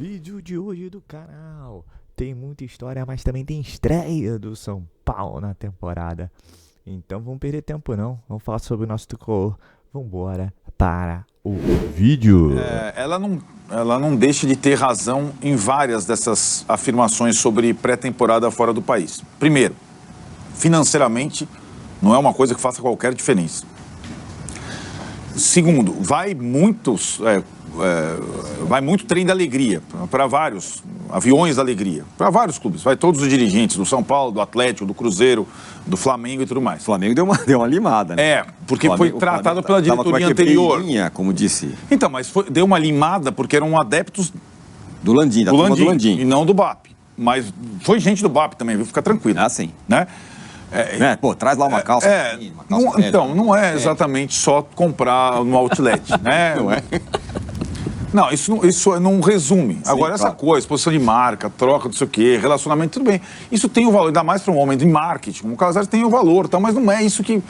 vídeo de hoje do canal tem muita história, mas também tem estreia do São Paulo na temporada. Então vamos perder tempo não, vamos falar sobre o nosso tricolor. Vambora para o vídeo. Ela não deixa de ter razão em várias dessas afirmações sobre pré-temporada fora do país. Primeiro, financeiramente não é uma coisa que faça qualquer diferença. Segundo, vai muito trem da alegria para vários, aviões da alegria, para vários clubes. Vai todos os dirigentes do São Paulo, do Atlético, do Cruzeiro, do Flamengo e tudo mais. O Flamengo deu uma limada, né? Porque Flamengo, foi tratado pela diretoria anterior. Peirinha, como disse. Então, mas deu uma limada porque eram adeptos do Landim, da turma do Landim. E não do BAP. Mas foi gente do BAP também, viu? Fica tranquilo. Ah, sim. Né? Pô, traz lá uma calça. Então, não é exatamente só comprar no outlet, né? Não é? Não, isso não resume. Sim, agora, essa coisa, exposição de marca, troca, não sei o quê, relacionamento, tudo bem. Isso tem o valor, ainda mais para um homem de marketing, como o Casares tem o valor, tá? Mas não é isso que...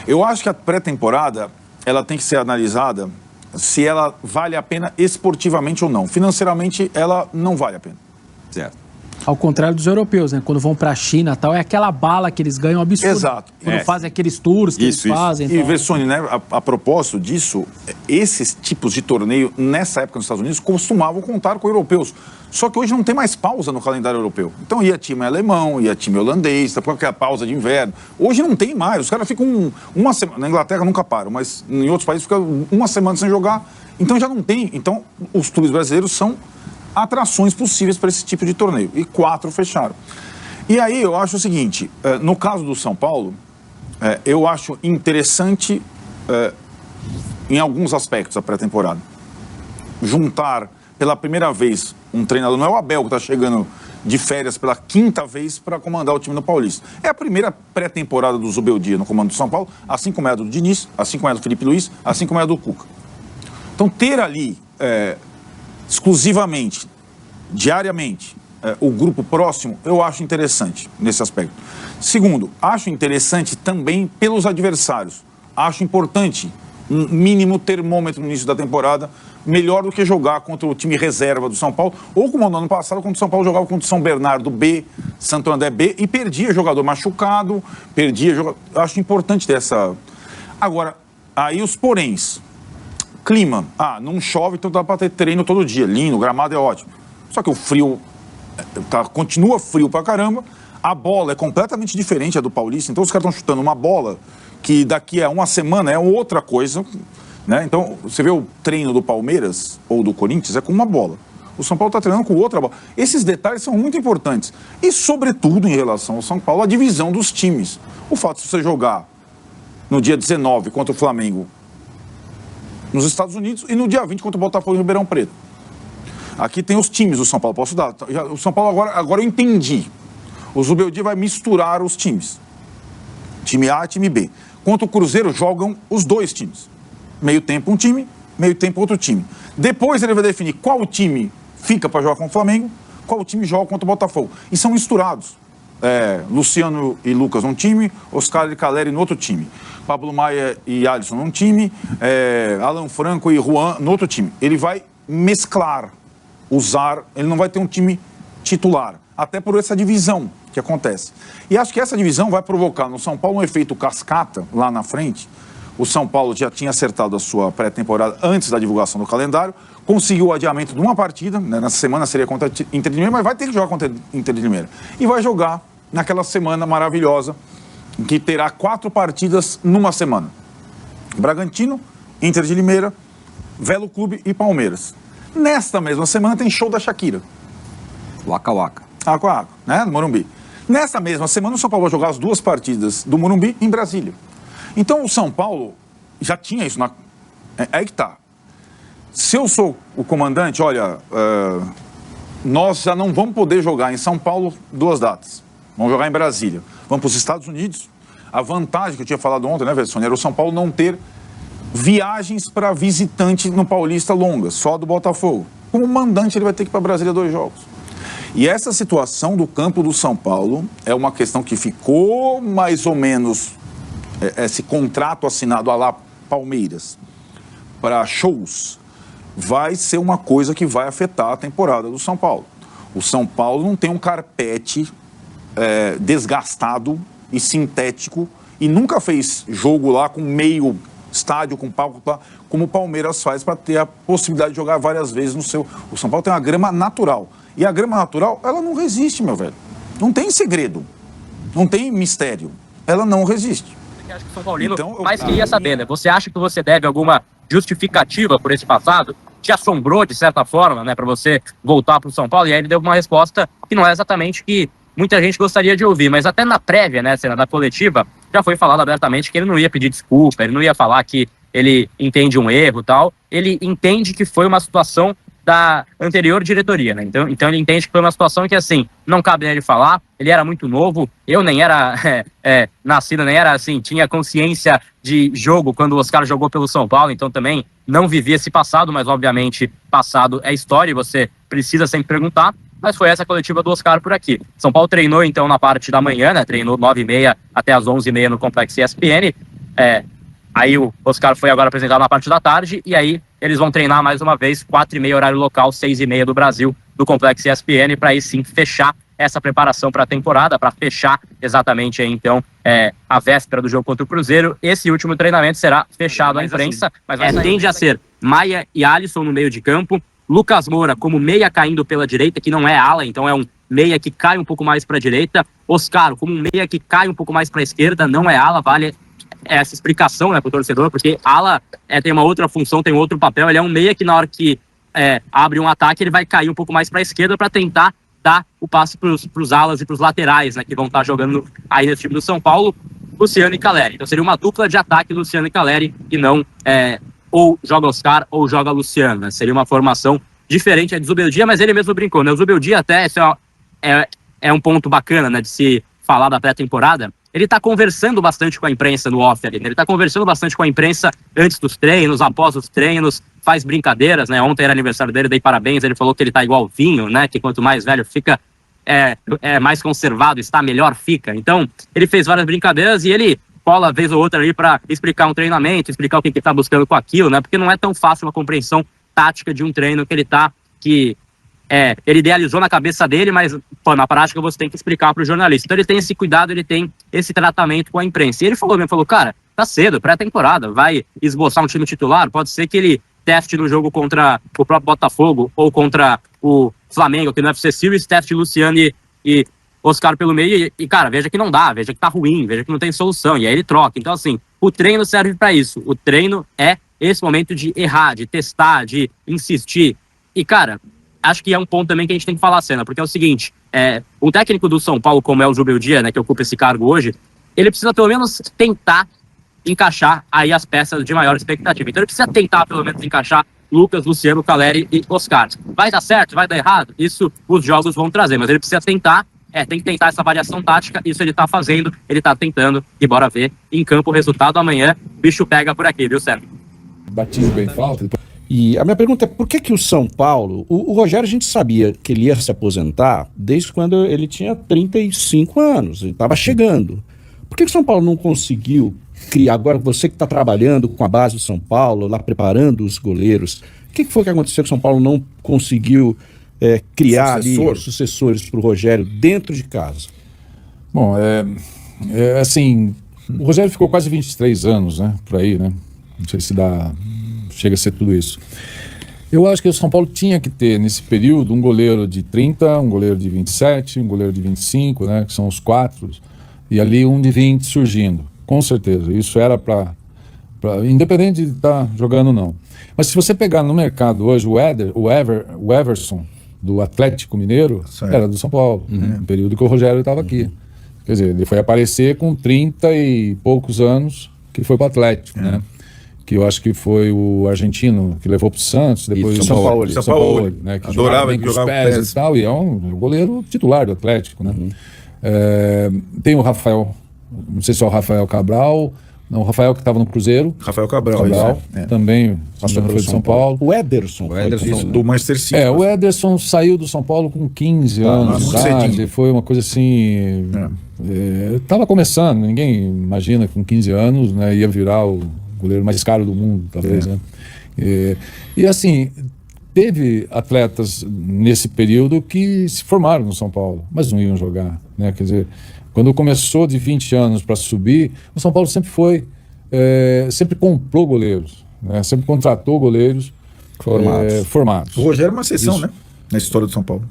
Eu acho que a pré-temporada, ela tem que ser analisada se ela vale a pena esportivamente ou não. Financeiramente, ela não vale a pena. Certo. Ao contrário dos europeus, né? Quando vão pra China e tal, é aquela bala que eles ganham absurda. Exato. Quando fazem aqueles tours que eles fazem. E Vessone, né? A propósito disso, esses tipos de torneio, nessa época nos Estados Unidos, costumavam contar com europeus. Só que hoje não tem mais pausa no calendário europeu. Então ia time alemão, ia time holandês, porque a pausa de inverno. Hoje não tem mais. Os caras ficam uma semana. Na Inglaterra nunca param, mas em outros países ficam uma semana sem jogar. Então já não tem. Então os clubes brasileiros são atrações possíveis para esse tipo de torneio. E 4 fecharam. E aí eu acho o seguinte, no caso do São Paulo, eu acho interessante em alguns aspectos a pré-temporada. Juntar pela primeira vez um treinador, não é o Abel que está chegando de férias pela 5ª vez para comandar o time do Paulista. É a primeira pré-temporada do Zubeldia no comando do São Paulo, assim como é a do Diniz, assim como é a do Felipe Luiz, assim como é a do Cuca. Então ter ali... exclusivamente, diariamente, o grupo próximo, eu acho interessante nesse aspecto. Segundo, acho interessante também pelos adversários. Acho importante um mínimo termômetro no início da temporada, melhor do que jogar contra o time reserva do São Paulo, ou como no ano passado, quando o São Paulo jogava contra o São Bernardo B, Santo André B, e perdia jogador machucado, acho importante ter essa... Agora, aí os poréns. Clima, não chove, então dá para ter treino todo dia, lindo, o gramado é ótimo. Só que o frio continua frio pra caramba, a bola é completamente diferente da do Paulista, então os caras estão chutando uma bola que daqui a uma semana é outra coisa, né? Então, você vê o treino do Palmeiras ou do Corinthians, é com uma bola. O São Paulo está treinando com outra bola. Esses detalhes são muito importantes. E, sobretudo, em relação ao São Paulo, a divisão dos times. O fato de você jogar no dia 19 contra o Flamengo nos Estados Unidos e no dia 20 contra o Botafogo em Ribeirão Preto. Aqui tem os times do São Paulo, posso dar. O São Paulo agora eu entendi. O Zubeldia vai misturar os times. Time A e time B. Contra o Cruzeiro jogam os dois times. Meio tempo um time, meio tempo outro time. Depois ele vai definir qual time fica para jogar com o Flamengo, qual time joga contra o Botafogo. E são misturados. Luciano e Lucas num time, Oscar e Caleri no outro time. Pablo Maia e Alisson num time, Alan Franco e Juan no outro time. Ele vai mesclar, ele não vai ter um time titular, até por essa divisão que acontece. E acho que essa divisão vai provocar no São Paulo um efeito cascata lá na frente. O São Paulo já tinha acertado a sua pré-temporada antes da divulgação do calendário, conseguiu o adiamento de uma partida, né? Nessa semana seria contra a Inter de Limeira, mas vai ter que jogar contra a Inter de Limeira. E vai jogar naquela semana maravilhosa, que terá 4 partidas numa semana. Bragantino, Inter de Limeira, Velo Clube e Palmeiras. Nesta mesma semana tem show da Shakira. Waka Waka. Né? No Morumbi. Nessa mesma semana o São Paulo vai jogar as 2 partidas do Morumbi em Brasília. Então o São Paulo já tinha isso. Aí que tá. Se eu sou o comandante, olha, nós já não vamos poder jogar em São Paulo 2 datas. Vamos jogar em Brasília. Vamos para os Estados Unidos. A vantagem que eu tinha falado ontem, né, Vessone, era o São Paulo não ter viagens para visitante no Paulista longas, só do Botafogo. Como mandante, ele vai ter que ir para Brasília 2 jogos. E essa situação do campo do São Paulo é uma questão que ficou mais ou menos esse contrato assinado à la Palmeiras para shows vai ser uma coisa que vai afetar a temporada do São Paulo. O São Paulo não tem um carpete desgastado e sintético e nunca fez jogo lá com meio estádio, com palco, como o Palmeiras faz para ter a possibilidade de jogar várias vezes no seu... O São Paulo tem uma grama natural. E a grama natural, ela não resiste, meu velho. Não tem segredo. Não tem mistério. Ela não resiste. Eu acho que o São Paulino mais queria saber, né? Você acha que você deve alguma justificativa por esse passado? Te assombrou, de certa forma, né? Para você voltar para o São Paulo? E aí ele deu uma resposta que não é exatamente que muita gente gostaria de ouvir. Mas até na prévia, né, da coletiva, já foi falado abertamente que ele não ia pedir desculpa, ele não ia falar que ele entende um erro e tal. Ele entende que foi uma situação da anterior diretoria, né? Então ele entende que foi uma situação que, assim, não cabe nele falar. Ele era muito novo, eu nem era nascido, nem era assim, tinha consciência de jogo quando o Oscar jogou pelo São Paulo, então também não vivi esse passado, mas obviamente passado é história e você precisa sempre perguntar. Mas foi essa coletiva do Oscar por aqui. São Paulo treinou então na parte da manhã, né? Treinou 9h30 até as 11h30 no Complexo ESPN. Aí o Oscar foi agora apresentado na parte da tarde e aí eles vão treinar mais uma vez 4h30 horário local, 6h30 do Brasil, do Complexo ESPN, para aí sim fechar essa preparação para a temporada, para fechar exatamente aí, então a véspera do jogo contra o Cruzeiro. Esse último treinamento será fechado à imprensa, mas tende a ser Maia e Alisson no meio de campo, Lucas Moura como meia caindo pela direita, que não é ala, então é um meia que cai um pouco mais para a direita, Oscar como um meia que cai um pouco mais para a esquerda, não é ala, vale essa explicação, né, para o torcedor, porque ala tem uma outra função, tem outro papel, ele é um meia que na hora que abre um ataque, ele vai cair um pouco mais para a esquerda para tentar dar o passe para os alas e para os laterais, né, que vão estar jogando aí nesse time do São Paulo, Luciano e Calleri. Então seria uma dupla de ataque Luciano e Calleri e não ou joga Oscar ou joga Luciano, né? Seria uma formação diferente do Zubeldia, mas ele mesmo brincou, né? O Zubeldia até, esse é um ponto bacana, né, de se falar da pré-temporada. Ele tá conversando bastante com a imprensa no off ali, né? Ele tá conversando bastante com a imprensa antes dos treinos, após os treinos, faz brincadeiras, né? Ontem era aniversário dele, dei parabéns, ele falou que ele tá igual vinho, né? Que quanto mais velho fica, mais conservado está, melhor fica. Então, ele fez várias brincadeiras e ele cola vez ou outra ali para explicar um treinamento, explicar o que ele tá buscando com aquilo, né? Porque não é tão fácil uma compreensão tática de um treino que ele tá, ele idealizou na cabeça dele, mas na prática você tem que explicar para o jornalista. Então ele tem esse cuidado, ele tem esse tratamento com a imprensa. E ele falou, cara, tá cedo, pré-temporada, vai esboçar um time titular, pode ser que ele teste no jogo contra o próprio Botafogo ou contra o Flamengo, que no UFC Series, teste Luciano e Oscar pelo meio e, cara, veja que não dá, veja que tá ruim, veja que não tem solução, e aí ele troca. Então, assim, o treino serve para isso. O treino é esse momento de errar, de testar, de insistir. E, cara, acho que é um ponto também que a gente tem que falar, Senna, porque é o seguinte, o técnico do São Paulo, como é o Zubeldia, né, que ocupa esse cargo hoje, ele precisa pelo menos tentar encaixar aí as peças de maior expectativa. Então ele precisa tentar pelo menos encaixar Lucas, Luciano, Calleri e Oscar. Vai dar certo? Vai dar errado? Isso os jogos vão trazer, mas ele precisa tentar, tem que tentar essa variação tática, isso ele tá fazendo, ele tá tentando, e bora ver em campo o resultado amanhã, o bicho pega por aqui, viu, Sérgio? Batismo bem falta. E a minha pergunta é, por que o São Paulo... O Rogério, a gente sabia que ele ia se aposentar desde quando ele tinha 35 anos, ele estava chegando. Por que o São Paulo não conseguiu criar, agora você que está trabalhando com a base do São Paulo, lá preparando os goleiros, o que foi que aconteceu que o São Paulo não conseguiu criar ali sucessores para o Rogério dentro de casa? Bom, assim, o Rogério ficou quase 23 anos, né, por aí, né? Não sei se chega a ser tudo isso. Eu acho que o São Paulo tinha que ter, nesse período, um goleiro de 30, um goleiro de 27, um goleiro de 25, né, que são os 4, e ali um de 20 surgindo, com certeza. Isso era para independente de estar jogando ou não. Mas se você pegar no mercado hoje, o Everson, do Atlético Mineiro, era do São Paulo, no período que o Rogério estava aqui. Quer dizer, ele foi aparecer com 30 e poucos anos, que foi para o Atlético, né? Que eu acho que foi o argentino que levou para o Santos, depois o São Paulo, né, que jogava bem com os pés e tal, e é um goleiro titular do Atlético, né? Tem o Rafael, não sei se é o Rafael Cabral, não, o Rafael que estava no Cruzeiro. Rafael Cabral, também passou pelo São Paulo. O Ederson do Manchester City. O Ederson saiu do São Paulo com 15 anos de idade, foi uma coisa assim... Estava começando, ninguém imagina que com 15 anos, né, ia virar o goleiro mais caro do mundo, talvez, né? E assim, teve atletas nesse período que se formaram no São Paulo, mas não iam jogar, né? Quer dizer, quando começou de 20 anos para subir, o São Paulo sempre comprou goleiros, né? Sempre contratou goleiros formados. O Rogério é uma exceção, Isso. né? Na história do São Paulo.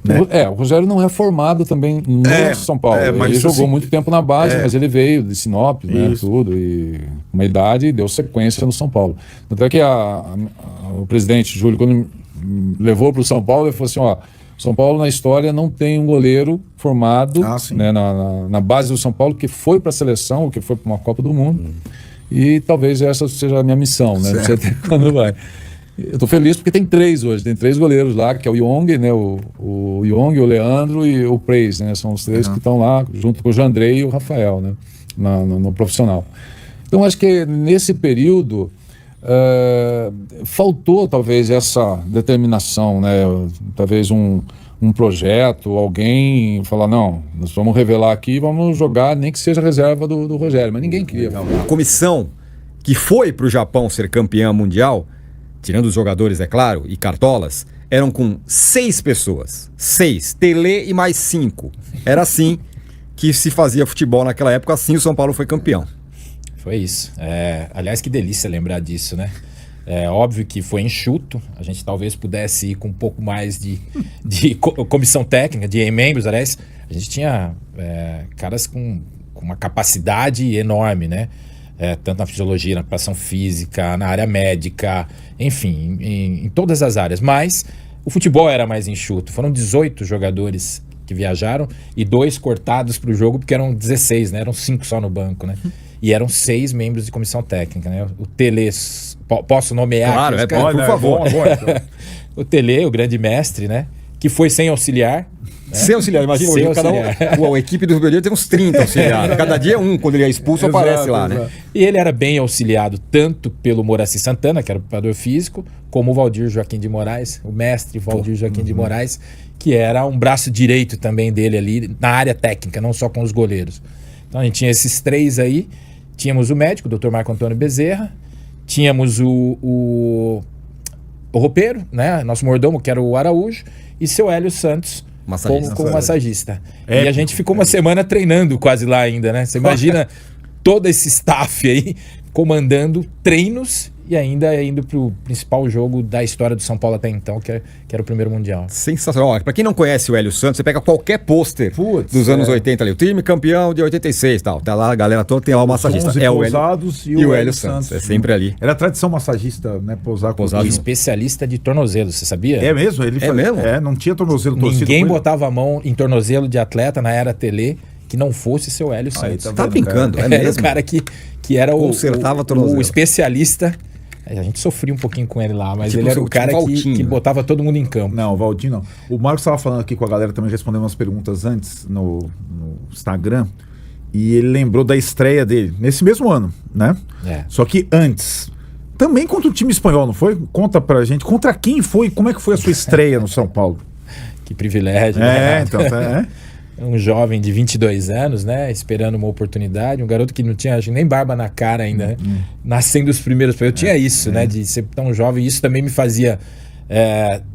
Né? O Rogério não é formado também no São Paulo. mas Ele jogou assim, muito tempo na base, mas ele veio de Sinop, né, tudo, e com uma idade deu sequência no São Paulo. Tanto é que o presidente Júlio, quando me levou para o São Paulo, ele falou assim, São Paulo na história não tem um goleiro formado né, na base do São Paulo que foi para a seleção, ou que foi para uma Copa do Mundo. E talvez essa seja a minha missão, né? Não sei até quando vai. Eu estou feliz porque tem 3 hoje, tem 3 goleiros lá, que é o Young, né? O Young, o Leandro e o Preis, né? São os 3 que estão lá, junto com o Jandrei e o Rafael, né? No profissional. Então acho que nesse período faltou talvez essa determinação, né? Talvez um projeto, alguém falar, não, nós vamos revelar aqui, vamos jogar, nem que seja reserva do Rogério, mas ninguém queria. A comissão que foi para o Japão ser campeã mundial, tirando os jogadores, é claro, e cartolas, eram com 6 pessoas. 6. Tele e mais 5. Era assim que se fazia futebol naquela época, assim o São Paulo foi campeão. Foi isso. Aliás, que delícia lembrar disso, né? É óbvio que foi enxuto, a gente talvez pudesse ir com um pouco mais de comissão técnica, de membros, aliás, a gente tinha caras com uma capacidade enorme, né? Tanto na fisiologia, na preparação física, na área médica, enfim, em todas as áreas. Mas o futebol era mais enxuto. Foram 18 jogadores que viajaram e 2 cortados para o jogo, porque eram 16, né? Eram 5 só no banco, né? E eram 6 membros de comissão técnica, né? O Tele, posso nomear? Claro, pode, por favor. O Tele, o grande mestre, né? Que foi sem auxiliar. Sem auxiliar, imagina, hoje a equipe do Rio de Janeiro tem uns 30 auxiliares. Cada dia quando ele é expulso, aparece lá, né? E ele era bem auxiliado tanto pelo Moraci Santana, que era o preparador físico, como o Valdir Joaquim de Moraes, o mestre Valdir Joaquim de Moraes, que era um braço direito também dele ali na área técnica, não só com os goleiros. Então a gente tinha esses 3 aí, tínhamos o médico, o Dr. Marco Antônio Bezerra, tínhamos o roupeiro, né? Nosso mordomo, que era o Araújo, e seu Hélio Santos, como massagista. E a gente ficou uma semana treinando quase lá ainda, né? Você imagina todo esse staff aí comandando treinos e ainda indo pro principal jogo da história do São Paulo até então, que era o primeiro Mundial. Sensacional. Pra quem não conhece o Hélio Santos, você pega qualquer pôster dos anos 80 ali, o time campeão de 86 e tal. Tá lá, a galera toda tem lá o massagista. Os Pousados e o Hélio Santos. É sempre ali. Era tradição massagista, né? Pousar com o especialista de tornozelo, você sabia? É mesmo? Mesmo? Não tinha tornozelo torcido. Ninguém botava a mão em tornozelo de atleta na era Tele que não fosse seu Hélio Santos. Tá brincando, é mesmo? Era o cara que era o especialista. A gente sofria um pouquinho com ele lá, mas ele era o cara que botava todo mundo em campo. Não, o Valdinho não. O Marcos estava falando aqui com a galera também, respondendo umas perguntas antes no Instagram, e ele lembrou da estreia dele, nesse mesmo ano, né? Só que antes. Também contra o time espanhol, não foi? Conta pra gente. Contra quem foi? Como é que foi a sua estreia no São Paulo? Que privilégio, né? Então, um jovem de 22 anos, né? Esperando uma oportunidade. Um garoto que não tinha nem barba na cara ainda, né? Nascendo os primeiros... Eu tinha isso, né? De ser tão jovem. Isso também me fazia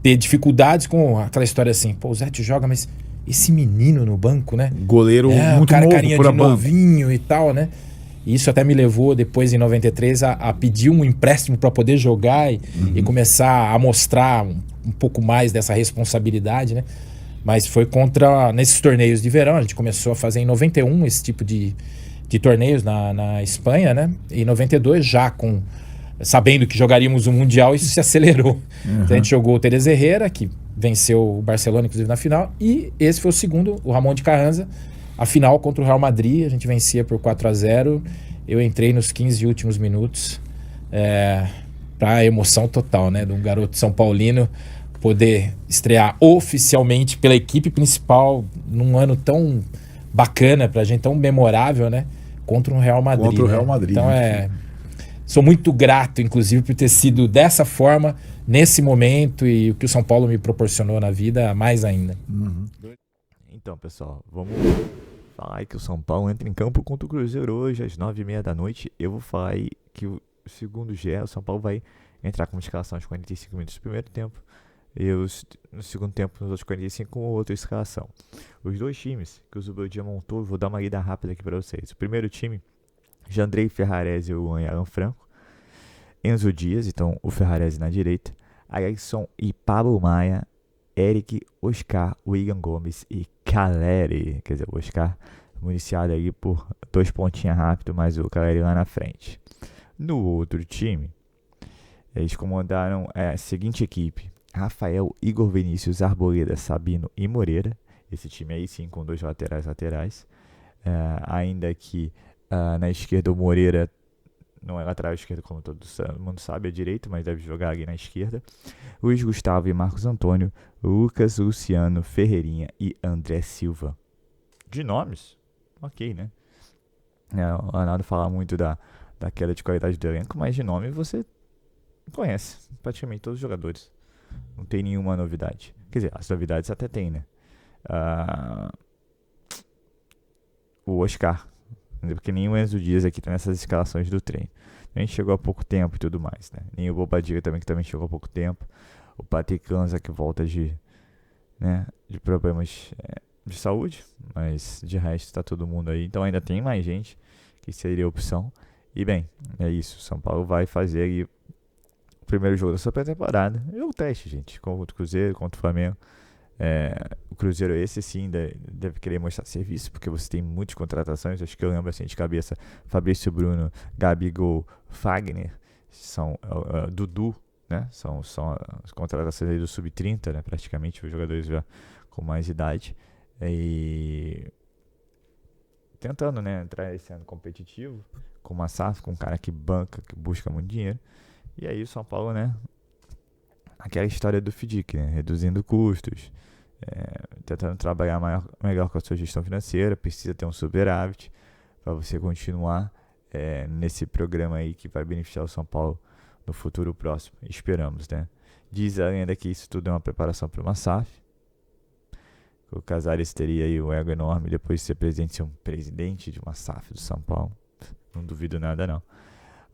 ter dificuldades com aquela história assim. Pô, o Zé te joga, mas esse menino no banco, né? Goleiro muito novo, carinha de novinho e tal, né? E isso até me levou depois, em 93, a pedir um empréstimo para poder jogar e começar a mostrar um pouco mais dessa responsabilidade, né? Mas foi nesses torneios de verão. A gente começou a fazer em 91 esse tipo de torneios na Espanha, né? E em 92, sabendo que jogaríamos o Mundial, isso se acelerou. Então a gente jogou o Teresa Herrera, que venceu o Barcelona, inclusive, na final. E esse foi o segundo, o Ramon de Carranza, a final contra o Real Madrid. A gente vencia por 4-0. Eu entrei nos 15 últimos minutos para emoção total, né? De um garoto São Paulino poder estrear oficialmente pela equipe principal num ano tão bacana pra gente, tão memorável, né? Contra o Real Madrid. Contra o Real Madrid. Então sou muito grato, inclusive, por ter sido dessa forma, nesse momento, e o que o São Paulo me proporcionou na vida, mais ainda. Então, pessoal, vamos falar aí que o São Paulo entra em campo contra o Cruzeiro hoje, às 9h30 da noite. Eu vou falar aí que, segundo o GE, o São Paulo vai entrar com uma escalação de 45 minutos no primeiro tempo e no segundo tempo, nos outros 45, com outra escalação. Os dois times que o Zubeldia montou, vou dar uma lida rápida aqui para vocês. O primeiro time, Jandrei Ferrarese e o Alan Franco. Enzo Dias, então o Ferrarese na direita. Alisson e Pablo Maia. Eric, Oscar, William Gomes e Caleri. Quer dizer, o Oscar municiado aí por 2 pontinhas rápido, mas o Caleri lá na frente. No outro time, eles comandaram a seguinte equipe: Rafael, Igor Vinícius, Arboleda, Sabino e Moreira. Esse time aí sim com 2 laterais. Ainda que na esquerda o Moreira não é lateral esquerdo, como todo mundo sabe, é direito, mas deve jogar ali na esquerda. Luiz Gustavo e Marcos Antônio, Lucas, Luciano, Ferreirinha e André Silva. De nomes, ok, né? O Arnaldo fala muito da queda de qualidade do elenco, mas de nome você conhece praticamente todos os jogadores. Não tem nenhuma novidade. Quer dizer, as novidades até tem, né? O Oscar, porque nem o Enzo Dias aqui tá nessas escalações do treino. A gente chegou há pouco tempo e tudo mais, né? Nem o Bobadilla também, que também chegou há pouco tempo. O Patrick Lanza, que volta de problemas de saúde, mas de resto tá todo mundo aí. Então ainda tem mais gente que seria opção. E bem, é isso. São Paulo vai fazer aí o primeiro jogo da sua pré-temporada. E o teste, gente, contra o Cruzeiro, contra o Flamengo. O Cruzeiro esse sim deve querer mostrar serviço, porque você tem muitas contratações. Acho que eu lembro assim de cabeça: Fabrício Bruno, Gabigol, Fagner, são Dudu, né? São as contratações aí do Sub-30, né? Praticamente os jogadores já com mais idade. E tentando, né, entrar esse ano competitivo com uma SAF, com um cara que banca, que busca muito dinheiro. E aí o São Paulo, né, aquela história do FDIC, né, reduzindo custos, tentando trabalhar melhor com a sua gestão financeira. Precisa ter um superávit para você continuar nesse programa aí que vai beneficiar o São Paulo no futuro próximo. Esperamos, né? Diz a lenda que isso tudo é uma preparação para uma SAF. O Casares teria aí um ego enorme depois de ser presidente, ser um presidente de uma SAF do São Paulo. Não duvido nada, não.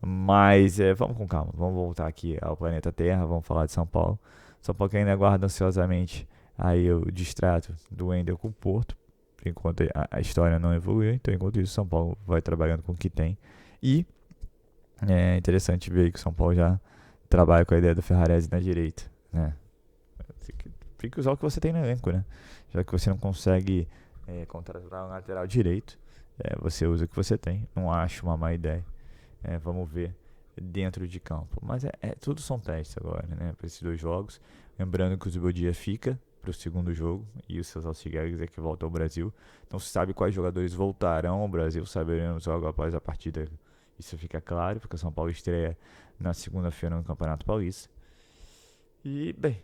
Mas vamos com calma, vamos voltar aqui ao planeta Terra, vamos falar de São Paulo. São Paulo que ainda aguarda ansiosamente aí o distrato do Wendel com o Porto, enquanto a história não evoluiu. Então, enquanto isso, São Paulo vai trabalhando com o que tem. E é interessante ver que o São Paulo já trabalha com a ideia do Ferrarese na direita, né? Tem que usar o que você tem no elenco, né? Já que você não consegue contratar um lateral direito, você usa o que você tem. Não acho uma má ideia. Vamos ver dentro de campo. Mas tudo são testes agora, né? Para esses 2 jogos. Lembrando que o Zubeldia fica para o segundo jogo e os seus auxiliares que voltam ao Brasil. Não se sabe quais jogadores voltarão ao Brasil. Saberemos logo após a partida. Isso fica claro, porque o São Paulo estreia na segunda-feira no Campeonato Paulista. E, bem,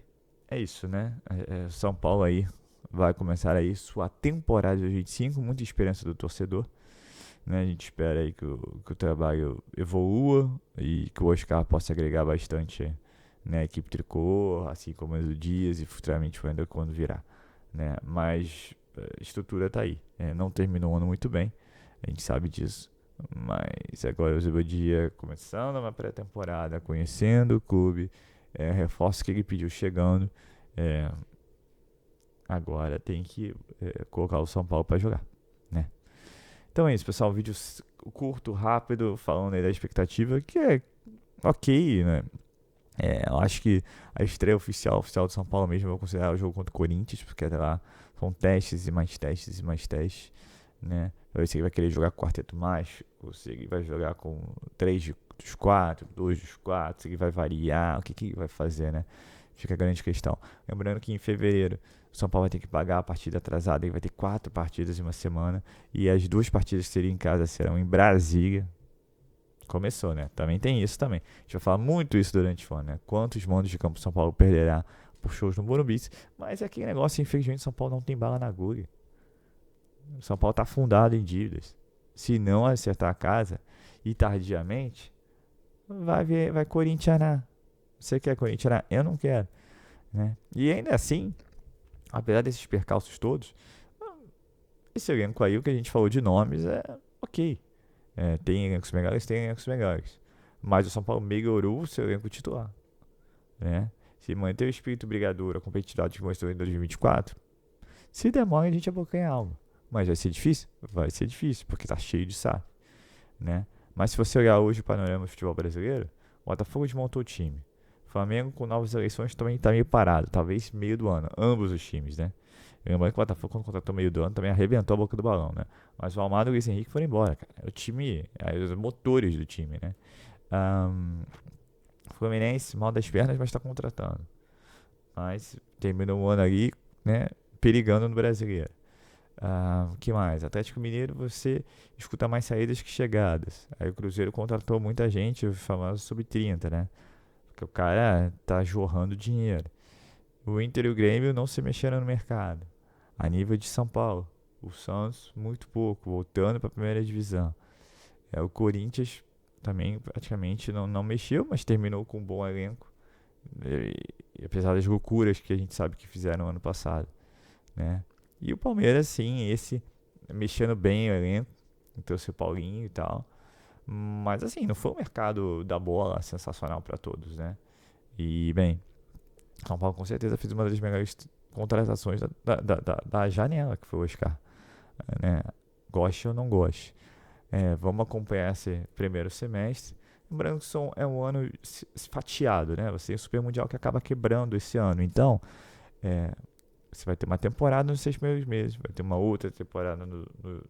é isso, né? São Paulo aí vai começar aí sua temporada de 2025. Muita esperança do torcedor, né? A gente espera aí que o trabalho evolua e que o Oscar possa agregar bastante, né, a equipe tricolor, assim como o Dias e futuramente o Wendel quando virar, né? Mas a estrutura tá aí. Não terminou o ano muito bem, a gente sabe disso. Mas agora o Zubeldia começando uma pré-temporada, conhecendo o clube, reforço que ele pediu chegando. Agora tem que colocar o São Paulo para jogar, né? Então é isso, pessoal. Um vídeo curto, rápido, falando aí da expectativa, que é ok, né? Eu acho que a estreia oficial do São Paulo mesmo eu vou considerar o jogo contra o Corinthians, porque até lá são testes e mais testes e mais testes, né? Vai ver se ele vai querer jogar com o quarteto mágico, se ele vai jogar com 3 dos 4, 2 dos 4, se ele vai variar, o que ele vai fazer, né? Fica a grande questão. Lembrando que em fevereiro o São Paulo vai ter que pagar a partida atrasada, ele vai ter 4 partidas em uma semana, e as 2 partidas que seriam em casa serão em Brasília. Começou, né? Também tem isso também. A gente vai falar muito isso durante o ano, né? Quantos mandos de campo o São Paulo perderá por shows no Morumbi. Mas é aquele negócio, infelizmente, São Paulo não tem bala na agulha. O São Paulo tá afundado em dívidas. Se não acertar a casa e tardiamente, vai corintianar. Você quer corintianar? Eu não quero, né? E ainda assim, apesar desses percalços todos, esse elenco aí, o que a gente falou de nomes, é ok. Tem elencos melhores, Mas o São Paulo melhorou o seu elenco titular. né? Se manter o espírito brigador, a competitividade que mostrou em 2024, se demora a gente abocanhar algo. Mas vai ser difícil? Vai ser difícil, porque tá cheio de SAF, né? Mas se você olhar hoje o panorama do futebol brasileiro, o Botafogo desmontou o time. O Flamengo com novas eleições também tá meio parado, talvez meio do ano, ambos os times, né? Lembrando que o Botafogo, quando contratou meio do ano, também arrebentou a boca do balão, né? Mas o Almada e o Luiz Henrique foram embora, cara. O time, os motores do time, né? Fluminense, mal das pernas, mas tá contratando. Mas terminou o ano ali, né? Perigando no Brasileiro. O que mais? Atlético Mineiro, você escuta mais saídas que chegadas. Aí o Cruzeiro contratou muita gente, o famoso sub-30, né? Porque o cara tá jorrando dinheiro. O Inter e o Grêmio não se mexeram no mercado. A nível de São Paulo, o Santos muito pouco, voltando para a primeira divisão. O Corinthians também praticamente não mexeu, mas terminou com um bom elenco. E apesar das loucuras que a gente sabe que fizeram ano passado, né? E o Palmeiras, sim, esse mexendo bem o elenco, então o seu Paulinho e tal. Mas assim, não foi um mercado da bola sensacional para todos, né? E bem, São Paulo com certeza fez uma das melhores contratações da janela, que foi o Oscar, né? Goste ou não goste. Vamos acompanhar esse primeiro semestre. Lembrando que é um ano fatiado, né? Você tem o Super Mundial que acaba quebrando esse ano. Então, você vai ter uma temporada nos 6 primeiros meses, vai ter uma outra temporada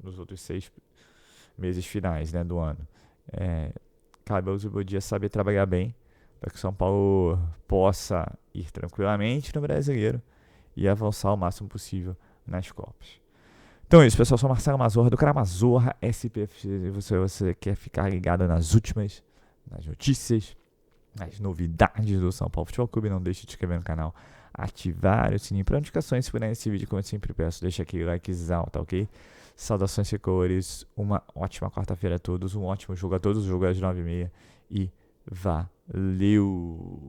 nos outros 6 meses finais, né, do ano. Cabe ao Zubodia saber trabalhar bem para que o São Paulo possa ir tranquilamente no Brasileiro e avançar o máximo possível nas Copas. Então é isso, pessoal. Eu sou Marcelo Mazorra, do canal Mazorra SPFC. E você quer ficar ligado nas últimas, nas notícias, nas novidades do São Paulo Futebol Clube, não deixe de se inscrever no canal, ativar o sininho para notificações. Se puder nesse vídeo, como eu sempre peço, deixa aquele likezão, tá ok? Saudações tricolores, uma ótima quarta-feira a todos, um ótimo jogo a todos, o jogo é às 9h30 e valeu!